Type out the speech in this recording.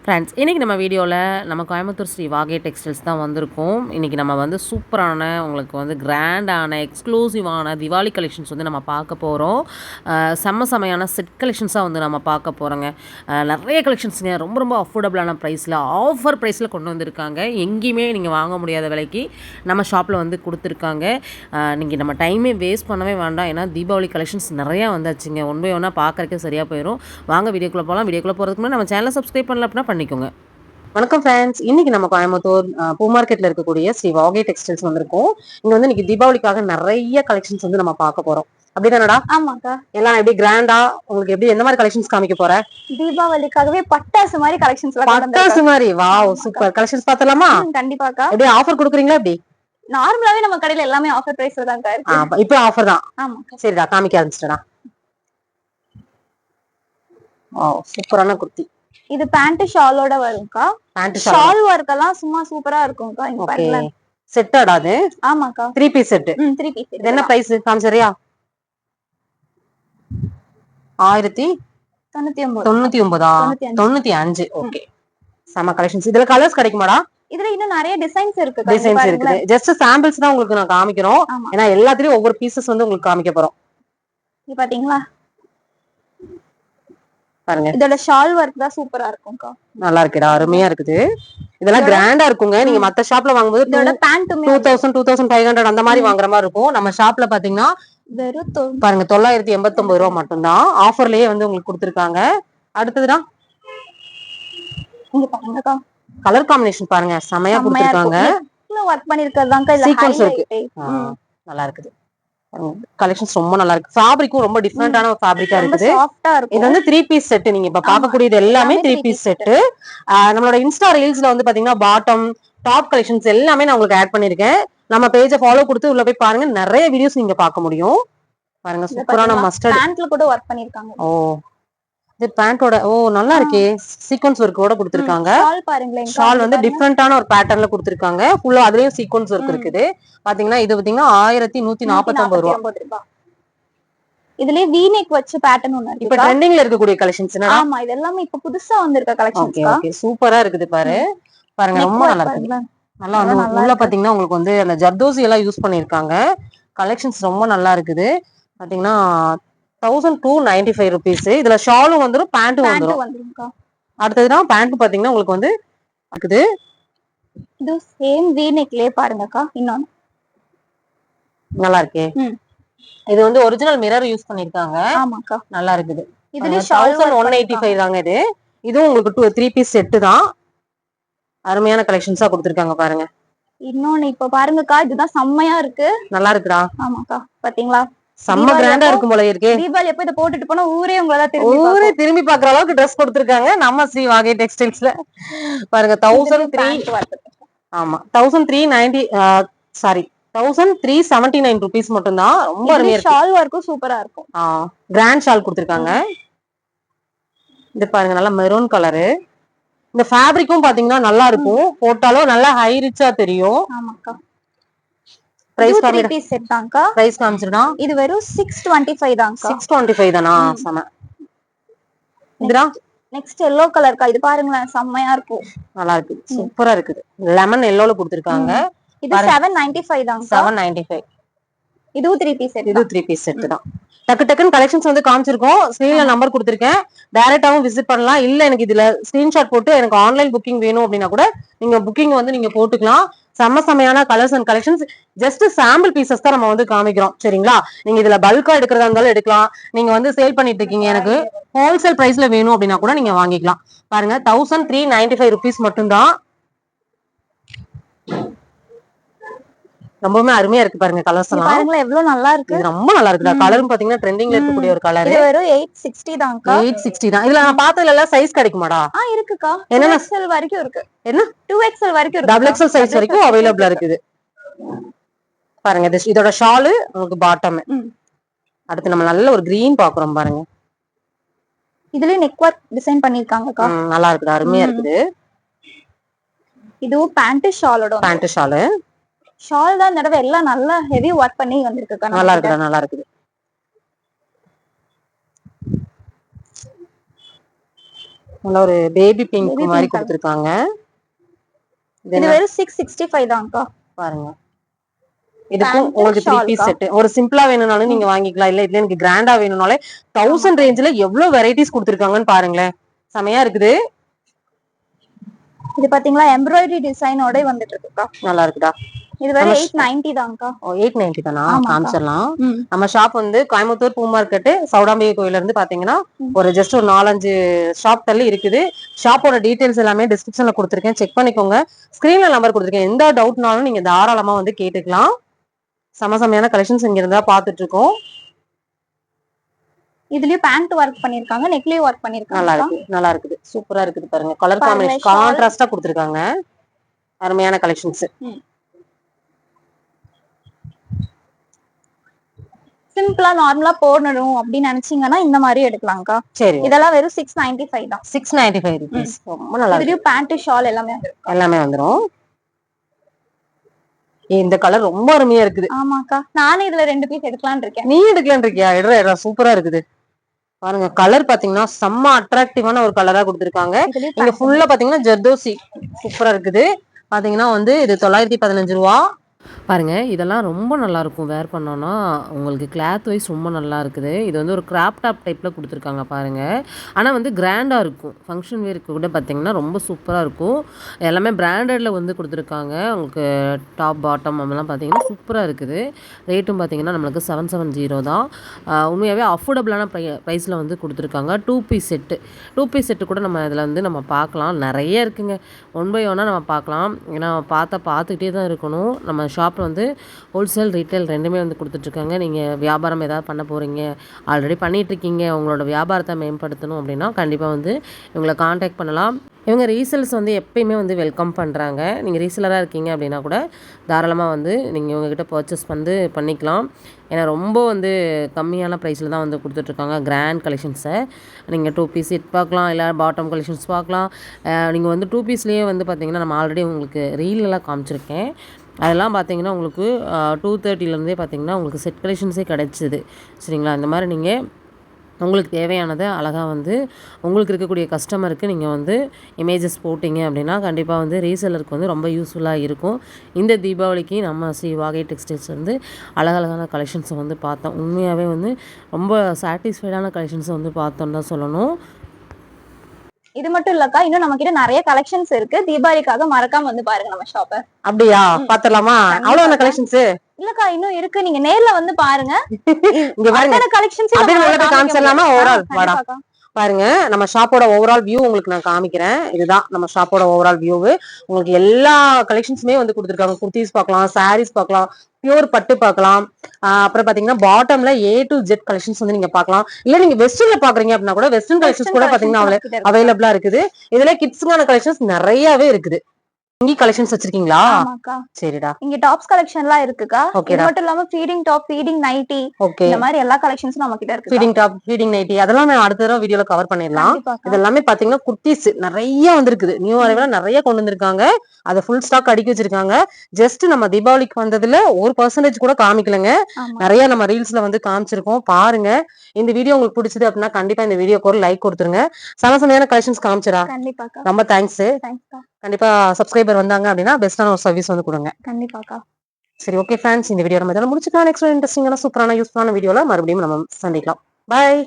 Friends, இன்றைக்கி நம்ம வீடியோவில் நம்ம கோயம்புத்தூர் ஸ்ரீ வாகை டெக்ஸ்டைல்ஸ் தான் வந்திருக்கோம். இன்றைக்கி நம்ம வந்து சூப்பரான உங்களுக்கு வந்து கிராண்டான எக்ஸ்க்ளூசிவான திவாலி கலெக்ஷன்ஸ் வந்து நம்ம பார்க்க போகிறோம். செம்மையான செட் கலெக்ஷன்ஸாக வந்து நம்ம பார்க்க போகிறோங்க. நிறைய கலெக்ஷன்ஸுங்க ரொம்ப ரொம்ப அஃபோர்டபுளான ப்ரைஸில் ஆஃபர் ப்ரைஸில் கொண்டு வந்திருக்காங்க. எங்கேயுமே நீங்கள் வாங்க முடியாத விலைக்கு நம்ம ஷாப்பில் வந்து கொடுத்துருக்காங்க. நீங்கள் நம்ம டைமே வேஸ்ட் பண்ணவே வேண்டாம். ஏன்னா தீபாவளி கலெக்ஷன்ஸ் நிறையா வந்தாச்சுங்க. ஒன் பை ஒன்னாக பார்க்குறக்கே சரியாக போயிடும். வாங்க வீடியோக்குள்ளே போகலாம். வீடியோக்குள்ளே போகிறதுக்கு முன்னாடி நம்ம சேனலை சப்ஸ்கிரைப் பண்ணல அப்படின்னா பண்ணிக்கோங்க. வணக்கம் ஃப்ரெண்ட்ஸ், இன்னைக்கு நம்ம கோயம்புத்தூர் பூ மார்க்கெட்ல இருக்கக்கூடிய ஸ்ரீ வாகை டெக்ஸ்டைல்ஸ் வந்திருக்கோம். இங்க வந்து இன்னைக்கு தீபாவளிக்காக நிறைய கலெக்ஷன்ஸ் வந்து நம்ம பார்க்க போறோம். அப்படிதானடா? ஆமாக்கா. எல்லாம் எப்படி கிராண்டா உங்களுக்கு எப்படி எந்த மாதிரி கலெக்ஷன்ஸ் காமிக்க போற? தீபாவளிக்காகவே பட்டாசு மாதிரி கலெக்ஷன்ஸ் பட்டாசு மாதிரி. Wow, super. கலெக்ஷன்ஸ் பார்த்தலாமா? கண்டிப்பாக்கா. எப்படி ஆஃபர் கொடுக்குறீங்களா? எப்படி நார்மலாவே நம்ம கடையில எல்லாமே ஆஃபர் பிரைஸ்ல தான் இருக்கு. இப்போ ஆஃபர் தான். ஆமாக்கா. சரிடா, காமிக்க ஆரம்பிச்சிட்டடா. வாவ், சூப்பரான குர்த்தி. இது பேண்ட் ஷாலோட வரும்க்கா. பேண்ட் ஷால் வர்க் எல்லாம் சும்மா சூப்பரா இருக்கும்க்கா. இங்க பாருங்க. செட்டடா அது? ஆமாக்கா. 3 பீஸ் செட். 3 பீஸ். இது என்ன பிரைஸ் காமிச்சறியா? 1099. ஓகே, சம கலெக்ஷன்ஸ். இதுல கலர்ஸ் கிடைக்குமாடா? இதுல இன்னும் நிறைய டிசைன்ஸ் இருக்கு. டிசைன்ஸ் இருக்குது. ஜஸ்ட் சாம்பிள்ஸ் தான் உங்களுக்கு நான் காமிக்கிறோம். ஏன்னா எல்லாத்துலயும் ஒவ்வொரு பீசஸ் வந்து உங்களுக்கு காமிக்க போறோம். இது பாத்தீங்களா? பாருங்க, இதோட ஷால் வர்க் தான் சூப்பரா இருக்கும்க்கா. நல்லா இருக்குடா, அருமையா இருக்குது. இதெல்லாம் கிராண்டா இருக்குங்க. நீங்க மத்த ஷாப்ல வாங்கும்போது இதோட பேண்ட்டுமே 2000 2500 அந்த மாதிரி வாங்குற மாதிரி இருக்கும். நம்ம ஷாப்ல பாத்தீங்கன்னா வெறும் பாருங்க 989 ரூபாய் மட்டும்தான். ஆஃபர்லயே வந்து உங்களுக்கு கொடுத்துருக்காங்க. அடுத்ததுதான் இங்க பாருங்கக்கா. கலர் காம்பினேஷன் பாருங்க, செமையா கொடுத்துருக்காங்க. வர்க் பண்ணிருக்கறதாங்க. இல்ல சீக்வென்ஸ் இருக்கு. நல்லா இருக்குது. கலெக்ஷன்ஸ் ரொம்ப நல்லா இருக்கு. ஃபேப்ரிக்கும் ரொம்ப டிஃபரெண்டான ஒரு ஃபேப்ரிக்கா இருக்குது. இது வந்து 3 பீஸ் செட். நீங்க இப்ப பார்க்கக்கூடியது எல்லாமே 3 பீஸ் செட். நம்மளோட இன்ஸ்டா ரீல்ஸ்ல வந்து பாத்தீங்கன்னா பாட்டம் டாப் கலெக்ஷன்ஸ் எல்லாமே நான் உங்களுக்கு ஆட் பண்ணிருக்கேன். நம்ம பேஜை ஃபாலோ கொடுத்து உள்ள போய் பாருங்க, நிறைய வீடியோஸ் நீங்க பார்க்க முடியும். பாருங்க, சூப்பரான மஸ்டர்ட் பேண்ட்ல கூட வர்க் பண்ணிருக்காங்க. ஓ, இது பேண்டோட. ஓ, நல்லா இருக்கே. சீக்வென்ஸ் ஒர்க்கோட கொடுத்திருக்காங்க. ஷால் பாருங்களேன். ஷால் வந்து டிஃபரெண்டான ஒரு பேட்டர்ன்ல கொடுத்திருக்காங்க. ஃபுல்லா அதுலயும் சீக்வென்ஸ் ஒர்க் இருக்குது. பாத்தீங்கன்னா இது பாத்தீங்கன்னா 1149 ரூபாய். இதுலயே V-neck வச்ச பேட்டர்ன் ஒன்னு இருக்கு. இப்ப ட்ரெண்டிங்ல இருக்கக்கூடிய கலெக்ஷன்ஸ் என்ன? ஆமா, இது எல்லாமே இப்ப புதுசா வந்திருக்க கலெக்ஷன்ஸ். ஓகே, சூப்பரா இருக்குது பாரு. பாருங்க, ரொம்ப நல்லா இருக்கு. நல்லா வந்து உள்ள பாத்தீங்கன்னா உங்களுக்கு வந்து அந்த ஜர்தோசி எல்லாம் யூஸ் பண்ணிருக்காங்க. கலெக்ஷன்ஸ் ரொம்ப நல்லா இருக்குது. பாத்தீங்கன்னா 1295 rupees. இதுல ஷாலும் வந்துரும், பேண்ட்டும் வந்துரும். அடுத்ததுதான் பேண்ட் பாத்தீங்கன்னா உங்களுக்கு வந்து இருக்குது. இது சேம் V-neckலயே பாருங்கக்கா. இன்னொன்னு நல்லா இருக்கே. இது வந்து ஒரிஜினல் மிரர் யூஸ் பண்ணிருக்காங்க. ஆமாக்கா, நல்லா இருக்குது. இதுல 1185 தாங்க இது. இதுவும் உங்களுக்கு 3 பீஸ் செட் தான். அருமையான கலெக்ஷன்ஸா கொடுத்திருக்காங்க பாருங்க. இன்னொன்னு இப்ப பாருங்கக்கா, இதுதான் செம்மையா இருக்கு. நல்லா இருக்குடா. ஆமாக்கா, பாத்தீங்களா? செம்ம கிராண்டா இருக்கும் போல இருக்கே. தீபாவளி அப்ப இத போட்டுட்டு போனா ஊரே உங்கள திரும்பி பாக்குற அளவுக்கு ட்ரெஸ் கொடுத்திருக்காங்க நம்ம ஸ்ரீ வாகை டெக்ஸ்டைல்ஸ்ல. பாருங்க, 1003. ஆமா, 1390 சாரி 1379 rupees மட்டும்தான். ரொம்ப அருமையா இருக்கு. ஷால் வர்க்கும் சூப்பரா இருக்கும். கிராண்ட் ஷால் கொடுத்திருக்காங்க. இது பாருங்க, நல்லா மெரூன் கலரு. இந்த ஃபேப்ரிக்கும் பாத்தீங்கன்னா நல்லா இருக்கும். போட்டாலும் நல்லா ஹை ரிச்சா தெரியும். ஆமாக்கா. பிரைஸ் 3 பீஸ் செட் தான்க்கா. பிரைஸ் காமிச்சிருடா. இது வெறும் 625 தான்க்கா. 625 தானா? சம. இதுடா நெக்ஸ்ட் yellow கலர்க்கா. இது பாருங்களேன், செம்மையா இருக்கும். நல்லா இருக்கு, சூப்பரா இருக்குது. லெமன் yellowல கொடுத்திருக்காங்க. இது 795 தான்க்கா. 795. இதுவும் 3 பீஸ் செட். இது 3 பீஸ் செட் தான். டக்கு டக்குன்னு கலெக்ஷன்ஸ் வந்து காமிச்சிருக்கோம். ஸ்கிரீன்ல நம்பர் கொடுத்திருக்கேன். டைரக்டாவும் விசிட் பண்ணலாம். இல்ல எனக்கு இதுல ஸ்கிரீன்ஷாட் போட்டு எனக்கு ஆன்லைன் புக்கிங் வேணும் அப்படின்னா கூட நீங்க புக்கிங் வந்து நீங்க போட்டுக்கலாம். செம்மையான colours and collections. Just sample pieces தான் நம்ம வந்து காமிக்கிறோம். சரிங்களா? நீங்க இதுல பல்கா எடுக்கிறதா இருந்தாலும் எடுக்கலாம். நீங்க வந்து சேல் பண்ணிட்டு இருக்கீங்க, எனக்கு ஹோல்சேல் பிரைஸ்ல வேணும் அப்படின்னா கூட நீங்க வாங்கிக்கலாம். பாருங்க, 1395 rupees மட்டும்தான். ரொம்பவே அருமையா இருக்கு பாருங்க. கலர்ஸ் எல்லாம் பாருங்க, எவ்வளவு நல்லா இருக்கு. இது ரொம்ப நல்லா இருக்குடா. கலரும் பாத்தீங்கன்னா ட்ரெண்டிங்ல இருக்கக்கூடிய ஒரு கலர். இது வெறும் 860 தான்க்கா. 860 தான். இதுல நான் பார்த்ததுல எல்லாம் சைஸ் கிடைக்குமாடா? இருக்குக்கா. என்னென்ன XL வரைக்கும் இருக்கு. என்ன 2XL வரைக்கும் இருக்கு. XXL சைஸ் வரைக்கும் அவைலபிளா இருக்குது. பாருங்க, இதோட ஷால் உங்களுக்கு பாட்டம். அடுத்து நம்ம நல்ல ஒரு கிரீன் பாக்குறோம் பாருங்க. இதுலயே நெக் வர்க் டிசைன் பண்ணிருக்காங்கக்கா. நல்லா இருக்குடா, அருமையா இருக்குது. இதுவும் பேண்ட் ஷாலோட. பேண்ட் ஷால் தான் தடவை எல்லாம் நல்லா ஹெவி வர்க் பண்ணி வந்திருக்குக்கா. நல்லா இருக்குடா, நல்லா இருக்குது. நல்ல ஒரு பேபி பிங்க் Baby மாதிரி pink கொடுத்துருக்காங்க. இது வெறும் 665 தான்க்கா. பாருங்க, இதுக்கும் Pant, உங்களுக்கு 3 shawl பீஸ் க்கா. செட். ஒரு சிம்பிளா வேணும்னாலும் நீங்க வாங்கிக்கலாம். இல்ல இதுல எனக்கு கிராண்டா வேணும்னாலே 1000 ரேஞ்ச்ல எவ்வளவு வெரைட்டிஸ் கொடுத்துருக்காங்கன்னு பாருங்களேன். செமையா இருக்குது. இது பாத்தீங்களா எம்ப்ராய்டரி டிசைனோட வந்துட்டு இருக்குக்கா. நல்லா இருக்குதா? இது வெறும் 890 தான்க்கா. 890 தானா? ஆமாக்கா. காமிச்சிடலாம். ம். நம்ம ஷாப் வந்து கோயம்புத்தூர் பூ மார்க்கெட் சௌடாம்பிகை கோயில இருந்து பாத்தீங்கன்னா ஒரு ஜஸ்ட் ஒரு 4-5 ஷாப் தள்ளி இருக்குது. ஷாப்போட டீடைல்ஸ் எல்லாமே டிஸ்கிரிப்ஷன்ல கொடுத்துருக்கேன், செக் பண்ணிக்கோங்க. ஸ்கிரீன்ல நம்பர் கொடுத்துருக்கேன். எந்த டவுட்னாலும் நீங்க தாராளமா வந்து கேட்டுக்கலாம். செமையான கலெக்ஷன்ஸ் இங்க இருந்தா பாத்துட்டு இருக்கோம். இதுலயும் பேண்ட் ஒர்க் பண்ணிருக்காங்க, நெக்லயும் ஒர்க் பண்ணிருக்காங்க. நல்லா இருக்கு, நல்லா இருக்குது, சூப்பரா இருக்குது. பாருங்க கலர் பாருங்க, காம்பினேஷன் shawl. கான்ட்ராஸ்டா கொடுத்துருக்காங்க. அருமையான கலெக்ஷன்ஸ். சிம்பிளா நார்மலா போடணும் அப்படின்னு நினைச்சீங்கன்னா இந்த மாதிரி எடுக்கலாம்க்கா. சரி, இதெல்லாம் வெறும் 695 தான். 695 rupees. ரொம்ப நல்லா இருக்கு. இதுலயும் பேண்ட் ஷால் எல்லாமே வந்துரும். எல்லாமே வந்துரும். இந்த கலர் ரொம்ப அருமையா இருக்குது. ஆமாக்கா, நானே இதுல 2 பீஸ் எடுக்கலாம்னு இருக்கேன். நீ எடுக்கலாம்னு இருக்கியா? எடுறா, சூப்பரா இருக்குது. பாருங்க கலர் பாத்தீங்கன்னா செம்ம அட்ராக்டிவான ஒரு கலரா கொடுத்துருக்காங்க. இதுலயும் இங்க ஃபுல்லா பாத்தீங்கன்னா ஜர்தோசி சூப்பரா இருக்குது. பாத்தீங்கன்னா வந்து இது 915 ரூபா. பாருங்க இதெல்லாம் ரொம்ப நல்லா இருக்கும். வேர் பண்ணோம்னா உங்களுக்கு கிளாத் வைஸ் ரொம்ப நல்லா இருக்குது. இது வந்து ஒரு கிராப் டாப் டைப்ல கொடுத்துருக்காங்க பாருங்க. ஆனா வந்து கிராண்டா இருக்கும். ஃபங்க்ஷன் வேருக்கு கூட பாத்தீங்கன்னா ரொம்ப சூப்பரா இருக்கும். எல்லாமே பிராண்டட்ல வந்து கொடுத்துருக்காங்க. உங்களுக்கு டாப் பாட்டம் அதெல்லாம் பாத்தீங்கன்னா சூப்பரா இருக்குது. ரேட்டும் பாத்தீங்கன்னா நம்மளுக்கு 770 தான். உண்மையாவே அஃபோர்டபுளான ப்ரைஸ்ல வந்து கொடுத்துருக்காங்க. 2 பீஸ் செட்டு. 2 பீஸ் செட்டு கூட நம்ம இதில் வந்து நம்ம பார்க்கலாம். நிறைய இருக்குங்க. 1 பை 1 நம்ம பார்க்கலாம். ஏன்னா பார்த்துக்கிட்டே தான் இருக்கணும். நம்ம ஷாப்பில் வந்து ஹோல்சேல் ரீட்டைல் ரெண்டுமே வந்து கொடுத்துட்ருக்காங்க. நீங்கள் வியாபாரம் ஏதாவது பண்ண போகிறீங்க, ஆல்ரெடி பண்ணிகிட்ருக்கீங்க, உங்களோட வியாபாரத்தை மேம்படுத்தணும் அப்படின்னா கண்டிப்பாக வந்து இவங்களை காண்டாக்ட் பண்ணலாம். இவங்க ரீசேல்ஸ் வந்து எப்பயுமே வந்து வெல்கம் பண்ணுறாங்க. நீங்கள் ரீசேலராக இருக்கீங்க அப்படின்னா கூட தாராளமாக வந்து நீங்கள் இவங்ககிட்ட பர்ச்சேஸ் வந்து பண்ணிக்கலாம். ஏன்னா ரொம்ப வந்து கம்மியான ப்ரைஸில் தான் வந்து கொடுத்துட்ருக்காங்க கிராண்ட் கலெக்ஷன்ஸை. நீங்கள் 2 பீஸ் செட் பார்க்கலாம், இல்லை பாட்டம் கலெக்ஷன்ஸ் பார்க்கலாம். நீங்கள் வந்து 2 பீஸ்லேயே வந்து பார்த்திங்கன்னா நம்ம ஆல்ரெடி உங்களுக்கு ரீலெலாம் காமிச்சிருக்கேன். அதெல்லாம் பார்த்தீங்கன்னா உங்களுக்கு 230லேருந்தே பார்த்தீங்கன்னா உங்களுக்கு செட் கலெக்ஷன்ஸே கிடச்சிது. சரிங்களா? இந்த மாதிரி நீங்கள் உங்களுக்கு தேவையானதை அழகாக வந்து உங்களுக்கு இருக்கக்கூடிய கஸ்டமருக்கு நீங்கள் வந்து இமேஜஸ் போட்டிங்க அப்படின்னா கண்டிப்பாக வந்து ரீசெல்லருக்கு வந்து ரொம்ப யூஸ்ஃபுல்லாக இருக்கும். இந்த தீபாவளிக்கு நம்ம ஸ்ரீ வாகை டெக்ஸ்டைல்ஸ் வந்து அழகழகான கலெக்ஷன்ஸை வந்து பார்த்தோம். உண்மையாகவே வந்து ரொம்ப சாட்டிஸ்ஃபைடான கலெக்ஷன்ஸை வந்து பார்த்தோன்னு தான் சொல்லணும். இது மட்டும் இல்லக்கா, இன்னும் நம்ம கிட்ட நிறைய கலெக்ஷன்ஸ் இருக்கு. தீபாவளிக்காக மறக்காம வந்து பாருங்க நம்ம ஷாப்ப. அப்படியா? பாத்துடலாமா? அவ்வளவு கலெக்ஷன்ஸ் இல்லக்கா, இன்னும் இருக்கு. நீங்க நேர்ல வந்து பாருங்க. இங்க பாருங்க கலெக்ஷன்ஸ் காமிச்சிடலாமா? ஓவரால் வாடா பாருங்க. நம்ம ஷாப்போட ஓவரால் வியூ உங்களுக்கு நான் காமிக்கிறேன். இதுதான் நம்ம ஷாப்போட ஓவரால் வியூ. உங்களுக்கு எல்லா கலெக்ஷன்ஸுமே வந்து கொடுத்துருக்காங்க. குர்த்திஸ் பார்க்கலாம், சாரீஸ் பார்க்கலாம், பியூர் பட்டு பார்க்கலாம். அப்புறம் பாத்தீங்கன்னா பாட்டம்ல A to Z கலெக்ஷன்ஸ் வந்து நீங்க பார்க்கலாம். இல்ல நீங்க வெஸ்டர்ன்ல பாக்குறீங்க அப்படின்னா கூட வெஸ்டர்ன் கலெக்ஷன்ஸ் கூட பாத்தீங்கன்னா அவைலபிளா இருக்குது. இதுல கிட்ஸ்க்கான கலெக்ஷன்ஸ் நிறையவே இருக்குது. இங்க கலெக்ஷன்ஸ் வச்சிருக்கீங்களா? ஆமாக்கா. சரிடா. இங்க டாப்ஸ் கலெக்ஷன்லாம் இருக்குக்கா. இது மட்டும் இல்லாம ஃபீடிங் டாப், ஃபீடிங் நைட்டி, இந்த மாதிரி எல்லா கலெக்ஷன்ஸும் நம்ம கிட்ட இருக்கு. ஃபீடிங் டாப், ஃபீடிங் நைட்டி அதெல்லாம் நான் அடுத்த தடவை வீடியோல கவர் பண்ணிடலாம். இதெல்லாமே பாத்தீங்கன்னா குர்த்திஸ் நிறைய வந்திருக்குது. நியூ அரைவலா நிறைய கொண்டு வந்திருக்காங்க. அதை ஃபுல் ஸ்டாக் அடுக்கி வச்சிருக்காங்க. ஜஸ்ட் நம்ம தீபாவளிக்கு வந்ததுல 1% கூட காமிக்கலங்க. நிறைய நம்ம ரீல்ஸ்ல வந்து காமிச்சிருக்கோம். பாருங்க. இந்த வீடியோ உங்களுக்கு பிடிச்சது அப்படின்னா கண்டிப்பா இந்த வீடியோக்கு ஒரு லைக் கொடுத்துருங்க. சமசமையான கலெக்ஷன்ஸ் காமிச்சிடா. ரொம்ப தேங்க்ஸ். கண்டிப்பா சப்ஸ்கிரைபர் வந்தாங்க அப்படின்னா பெஸ்டான ஒரு சர்வீஸ் வந்து கொடுங்க. கண்டிப்பாக்கா. சரி, ஓகே ஃப்ரெண்ட்ஸ், இந்த வீடியோ நம்ம இதெல்லாம் முடிச்சுக்கலாம். நெக்ஸ்ட் இன்ட்ரெஸ்டிங்கான சூப்பரான யூஸ்ஃபுல்லான வீடியோல மறுபடியும் நம்ம சந்திக்கலாம். பாய்.